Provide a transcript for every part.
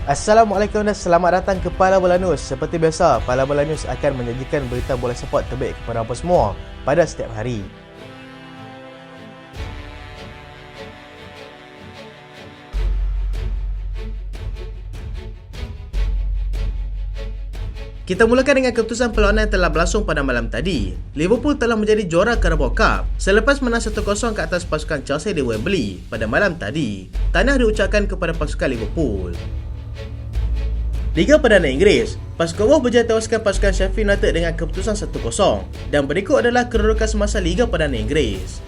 Assalamualaikum dan selamat datang ke Pala Bola News. Seperti biasa, Pala Bola News akan menyajikan berita bola sepak terbaik kepada anda semua pada setiap hari. Kita mulakan dengan keputusan perlawanan yang telah berlangsung pada malam tadi. Liverpool telah menjadi juara Carabao Cup selepas menang 1-0 ke atas pasukan Chelsea di Wembley pada malam tadi. Tahniah diucapkan kepada pasukan Liverpool. Liga Perdana Inggeris, pasukan Wolves berjaya tewaskan pasukan Sheffield United dengan keputusan 1-0 dan berikut adalah kedudukan semasa Liga Perdana Inggeris.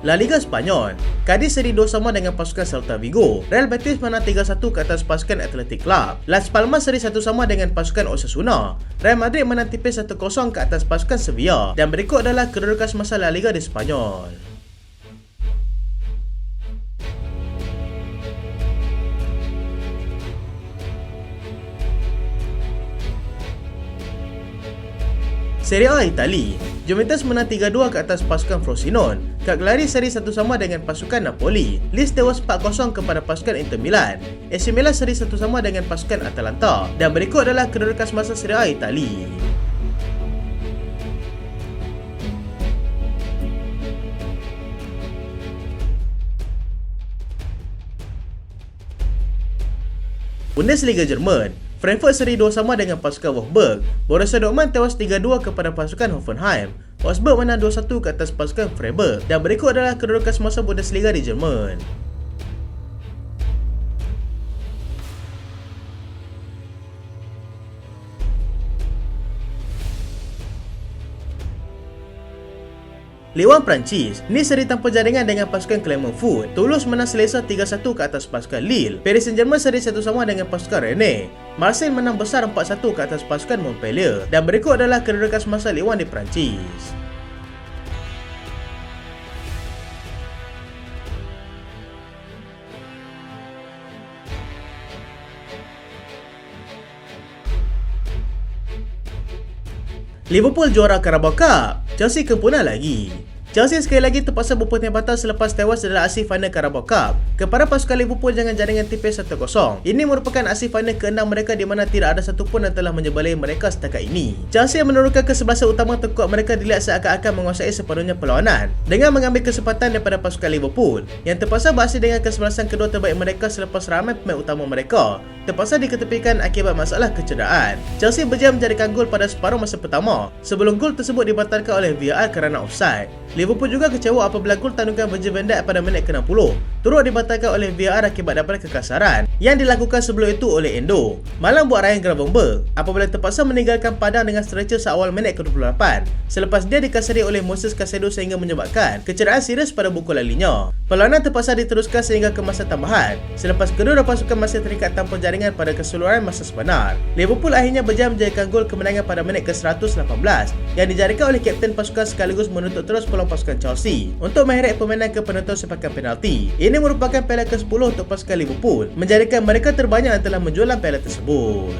La Liga Spanyol, Cadiz seri 2 sama dengan pasukan Celta Vigo. Real Betis menang 3-1 ke atas pasukan Athletic Club. Las Palmas seri 1 sama dengan pasukan Osasuna. Real Madrid menang tipis 1-0 ke atas pasukan Sevilla. Dan berikut adalah kedudukan semasa La Liga di Spanyol. Serie A Itali, Juventus menang 3-2 ke atas pasukan Frosinone. Cagliari seri 1 sama dengan pasukan Napoli. Lecce tewas 4-0 kepada pasukan Inter Milan. AC Milan seri 1 sama dengan pasukan Atalanta. Dan berikut adalah kedudukan semasa Serie A Itali. Bundesliga Jerman, Frankfurt seri 2 sama dengan pasukan Wolfsburg. Borussia Dortmund tewas 3-2 kepada pasukan Hoffenheim. Wolfsburg menang 2-1 ke atas pasukan Freiburg. Dan berikut adalah kedudukan semasa Bundesliga di Jerman. Ligue 1 Perancis, Nice seri tanpa jaringan dengan pasukan Clermont Foot. Toulouse menang selesa 3-1 ke atas pasukan Lille. Paris Saint-Germain seri 1 sama dengan pasukan Rennes. Marseille menang besar 4-1 ke atas pasukan Montpellier. Dan berikut adalah kedudukan semasa Ligue 1 di Perancis. Liverpool juara Carabao Cup, Chelsea kempunan lagi. Chelsea sekali lagi terpaksa berputih batal selepas tewas dalam aksi final Carabao Cup kepada pasukan Liverpool dengan jaringan tipis 1-0. Ini merupakan aksi final ke-6 mereka di mana tidak ada satu pun yang telah menyebelai mereka setakat ini. Chelsea menurunkan kesebelasan utama terkuat mereka dilihat seakan-akan menguasai separuhnya perlawanan dengan mengambil kesempatan daripada pasukan Liverpool yang terpaksa beraksi dengan kesebelasan kedua terbaik mereka selepas ramai pemain utama mereka terpaksa diketepikan akibat masalah kecederaan. Chelsea berjaya menjadikan gol pada separuh masa pertama sebelum gol tersebut dibatalkan oleh VAR kerana offside. Liverpool juga kecewa apabila gol tandungan Virgil van Dijk pada minit ke-60 turut dibatalkan oleh VAR akibat daripada kekasaran yang dilakukan sebelum itu oleh Endo. Malang buat Ryan Gravenberch apabila terpaksa meninggalkan padang dengan stretcher seawal minit ke-28 selepas dia dikasari oleh Moses Caicedo sehingga menyebabkan kecederaan serius pada buku lalinya. Perlawanan terpaksa diteruskan sehingga ke masa tambahan selepas kedua pasukan masih terikat tanpa jaringan pada keseluruhan masa sebenar. Liverpool akhirnya berjaya menjadikan gol kemenangan pada minit ke-118 yang dijadikan oleh kapten pasukan sekaligus menuntut terus peluang pasukan Chelsea untuk mengheret permainan ke penonton sepakan penalti. Ini merupakan piala ke-10 untuk pasukan Liverpool, menjadikan mereka terbanyak yang telah menjualan piala tersebut.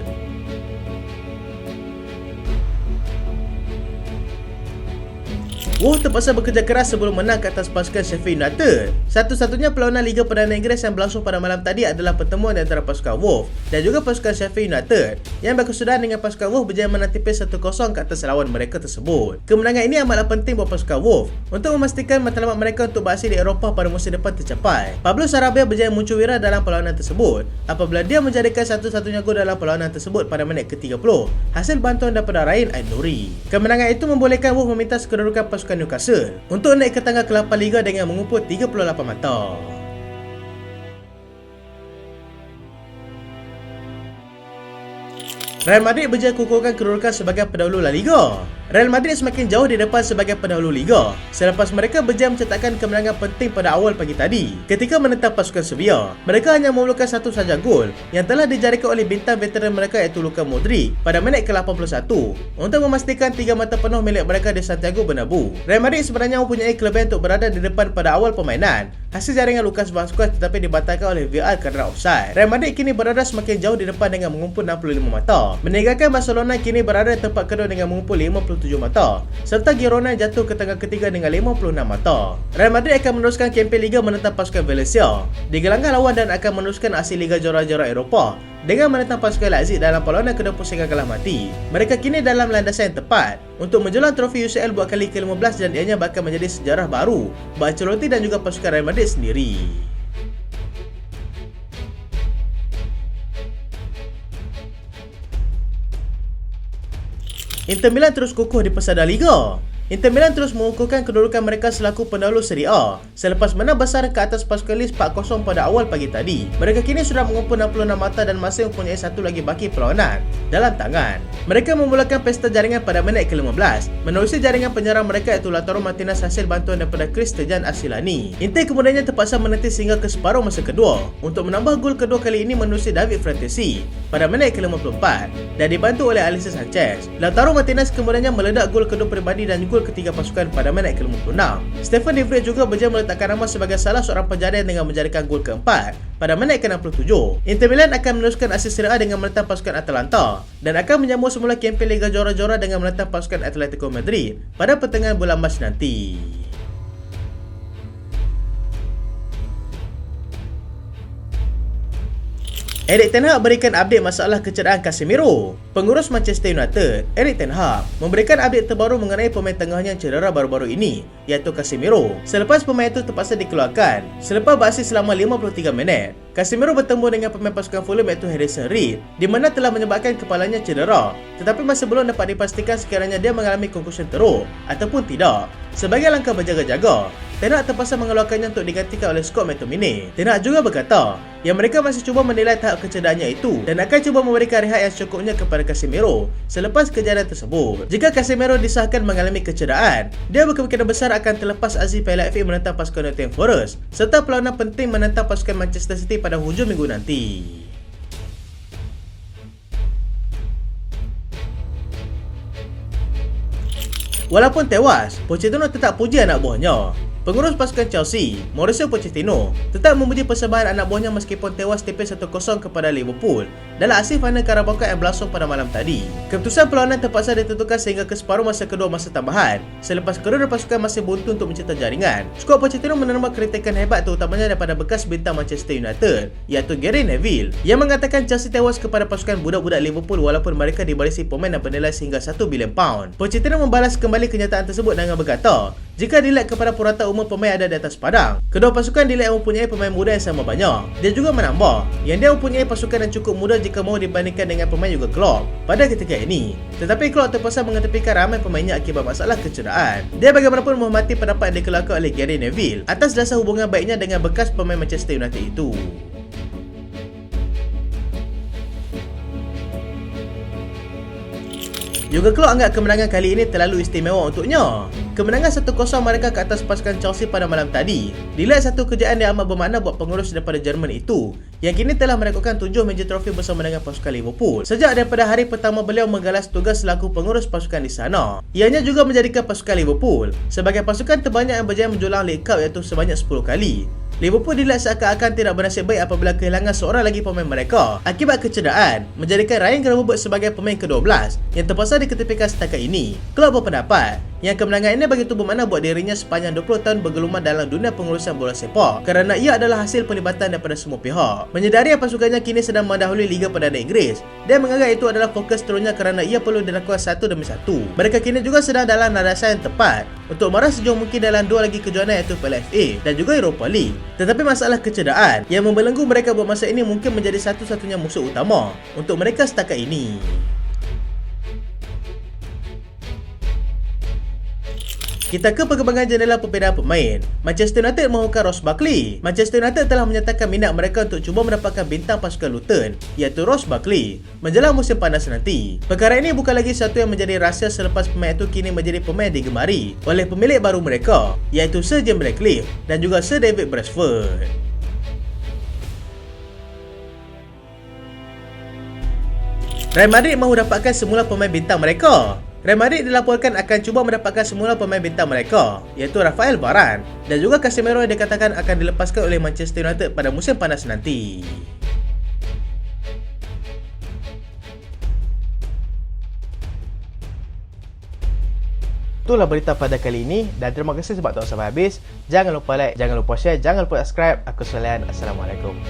Wolves terpaksa bekerja keras sebelum menang ke atas pasukan Sheffield United. Satu-satunya perlawanan Liga Perdana Inggeris yang berlangsung pada malam tadi adalah pertemuan di antara pasukan Wolves dan juga pasukan Sheffield United yang berkesudahan dengan pasukan Wolves berjaya menang tipis 1-0 ke atas lawan mereka tersebut. Kemenangan ini amatlah penting buat pasukan Wolves untuk memastikan matlamat mereka untuk beraksi di Eropah pada musim depan tercapai. Pablo Sarabia berjaya muncul wira dalam perlawanan tersebut apabila dia menjadikan satu-satunya gol dalam perlawanan tersebut pada minit ke-30 hasil bantuan daripada Ryan Aït-Nouri. Kemenangan itu membolehkan Wolves meminta kedudukan pasukan Newcastle untuk naik ke tangga ke-8 Liga dengan mengumpul 38 mata. Real Madrid berjaya kukuhkan kedudukan sebagai pendahulu La Liga. Real Madrid semakin jauh di depan sebagai pendahulu Liga selepas mereka berjaya mencetakkan kemenangan penting pada awal pagi tadi ketika menentang pasukan Sevilla. Mereka hanya memerlukan satu saja gol yang telah dijadikan oleh bintang veteran mereka iaitu Luka Modric pada minit ke-81 untuk memastikan 3 mata penuh milik mereka di Santiago Bernabeu. Real Madrid sebenarnya mempunyai kelebihan untuk berada di depan pada awal permainan, hasil jaringan Lucas Vazquez tetapi dibatalkan oleh VAR kerana offside. Real Madrid kini berada semakin jauh di depan dengan mengumpul 65 mata, meninggalkan Barcelona kini berada di tempat kedua dengan mengumpul 57 mata, serta Girona jatuh ke tengah ketiga dengan 56 mata. Real Madrid akan meneruskan kempen Liga menentang pasukan Valencia di gelanggang lawan dan akan meneruskan aksi Liga Juara-Juara Eropah dengan menentang pasukan Leipzig dalam perlawanan kedua pusingan kalah mati. Mereka kini dalam landasan yang tepat untuk menjulang trofi UCL buat kali ke-15 dan ianya bakal menjadi sejarah baru buat Ancelotti dan juga pasukan Real Madrid sendiri. Inter Milan terus kukuh di pesada Liga. Inter Milan terus mengukuhkan kedudukan mereka selaku pendahulu Serie A selepas menang besar ke atas pasukan Leeds 4-0 pada awal pagi tadi. Mereka kini sudah mengumpul 66 mata dan masih mempunyai satu lagi baki perlawanan dalam tangan. Mereka memulakan pesta jaringan pada minit ke-15 menerusi jaringan penyerang mereka iaitu Lautaro Martinez hasil bantuan daripada Christian Asilani. Inter kemudiannya terpaksa menanti sehingga ke separuh masa kedua untuk menambah gol kedua kali ini menerusi David Frattesi pada minit ke-54 dan dibantu oleh Alexis Sanchez. Lautaro Martinez kemudiannya meledak gol kedua peribadi dan gol ketiga pasukan pada minit ke-56. Stefan De Vrij juga berjaya meletakkan nama sebagai salah seorang penjadian dengan menjadikan gol keempat pada minit ke-67. Inter Milan akan meneruskan aksi Serie A dengan menentang pasukan Atalanta dan akan menyambung semula kempen Liga Juara-Juara dengan menentang pasukan Atletico Madrid pada pertengahan bulan Mac nanti. Erik ten Hag berikan update masalah kecederaan Casemiro. Pengurus Manchester United, Erik ten Hag, memberikan update terbaru mengenai pemain tengahnya yang cedera baru-baru ini, iaitu Casemiro. Selepas pemain itu terpaksa dikeluarkan selepas beraksi selama 53 minit, Casemiro bertemu dengan pemain pasukan Fulham iaitu Harrison Reed, di mana telah menyebabkan kepalanya cedera, tetapi masih belum dapat dipastikan sekiranya dia mengalami konkusi teruk ataupun tidak. Sebagai langkah berjaga-jaga, Ten Hag terpaksa mengeluarkannya untuk digantikan oleh Scott McTominay. Ten Hag juga berkata yang mereka masih cuba menilai tahap kecederanya itu dan akan cuba memberikan rehat yang secukupnya kepada Casemiro selepas kejadian tersebut. Jika Casemiro disahkan mengalami kecederaan, dia berkemungkinan besar akan terlepas azzi Piala FA menentang pasukan Nottingham Forest serta perlawanan penting menentang pasukan Manchester City pada hujung minggu nanti. Walaupun tewas, Pochettino tetap puji anak buahnya. Pengurus pasukan Chelsea, Mauricio Pochettino, tetap memuji persembahan anak buahnya meskipun tewas tipis 1-0 kepada Liverpool dalam aksi final Carabao Cup yang berlangsung pada malam tadi. Keputusan perlawanan terpaksa ditentukan sehingga ke separuh masa kedua masa tambahan selepas kedua pasukan masih buntu untuk mencipta jaringan. Scott Pochettino menerima kritikan hebat terutamanya daripada bekas bintang Manchester United, iaitu Gary Neville, yang mengatakan Chelsea tewas kepada pasukan budak-budak Liverpool walaupun mereka dibalisi pemain dan bernilai sehingga £1 bilion. Pochettino membalas kembali kenyataan tersebut dengan berkata, jika dilihat kepada purata umum pemain ada di atas padang, kedua pasukan dilihat mempunyai pemain muda yang sama banyak. Dia juga menambah yang dia mempunyai pasukan yang cukup muda jika mahu dibandingkan dengan pemain juga Klopp pada ketika ini. Tetapi Klopp terpaksa mengetepikan ramai pemainnya akibat masalah kecederaan. Dia bagaimanapun menghormati pendapat yang dikeluarkan oleh Gary Neville atas dasar hubungan baiknya dengan bekas pemain Manchester United itu. Jurgen Klopp anggap kemenangan kali ini terlalu istimewa untuknya. Kemenangan 1-0 mereka ke atas pasukan Chelsea pada malam tadi dilihat satu kejayaan yang amat bermakna buat pengurus daripada Jerman itu, yang kini telah merekodkan 7 major trofi bersama dengan pasukan Liverpool sejak daripada hari pertama beliau menggalas tugas selaku pengurus pasukan di sana. Ianya juga menjadikan pasukan Liverpool sebagai pasukan terbanyak yang berjaya menjulang League Cup iaitu sebanyak 10 kali. Liverpool dilihat seakan-akan tidak bernasib baik apabila kehilangan seorang lagi pemain mereka akibat kecederaan, menjadikan Ryan Gravenberch sebagai pemain ke-12 yang terpaksa diketepikan setakat ini. Klopp berpendapat yang kemenangan ini begitu bermakna buat dirinya sepanjang 20 tahun bergelumang dalam dunia pengurusan bola sepak kerana ia adalah hasil pelibatan daripada semua pihak. Menyedari pasukannya kini sedang mendahului Liga Perdana Inggeris, dia menganggap itu adalah fokus seterusnya kerana ia perlu dilakukan satu demi satu. Mereka kini juga sedang dalam landasan yang tepat untuk meraih sejauh mungkin dalam dua lagi kejohanan iaitu Piala FA dan juga Europa League. Tetapi masalah kecederaan yang membelenggu mereka buat masa ini mungkin menjadi satu-satunya musuh utama untuk mereka setakat ini. Kita ke perkembangan jendela perbezaan pemain. Manchester United mahukan Ross Barkley. Manchester United telah menyatakan minat mereka untuk cuba mendapatkan bintang pasukan Luton, iaitu Ross Barkley, menjelang musim panas nanti. Perkara ini bukan lagi satu yang menjadi rahsia selepas pemain itu kini menjadi pemain digemari oleh pemilik baru mereka, iaitu Sir James Ratcliffe dan juga Sir David Brailsford. Real Madrid mahu dapatkan semula pemain bintang mereka. Real Madrid dilaporkan akan cuba mendapatkan semula pemain bintang mereka, iaitu Rafael Varane, dan juga Casemiro yang dikatakan akan dilepaskan oleh Manchester United pada musim panas nanti. Itulah berita pada kali ini, dan terima kasih sebab tonton sampai habis. Jangan lupa like, jangan lupa share, jangan lupa subscribe. Aku Solian. Assalamualaikum.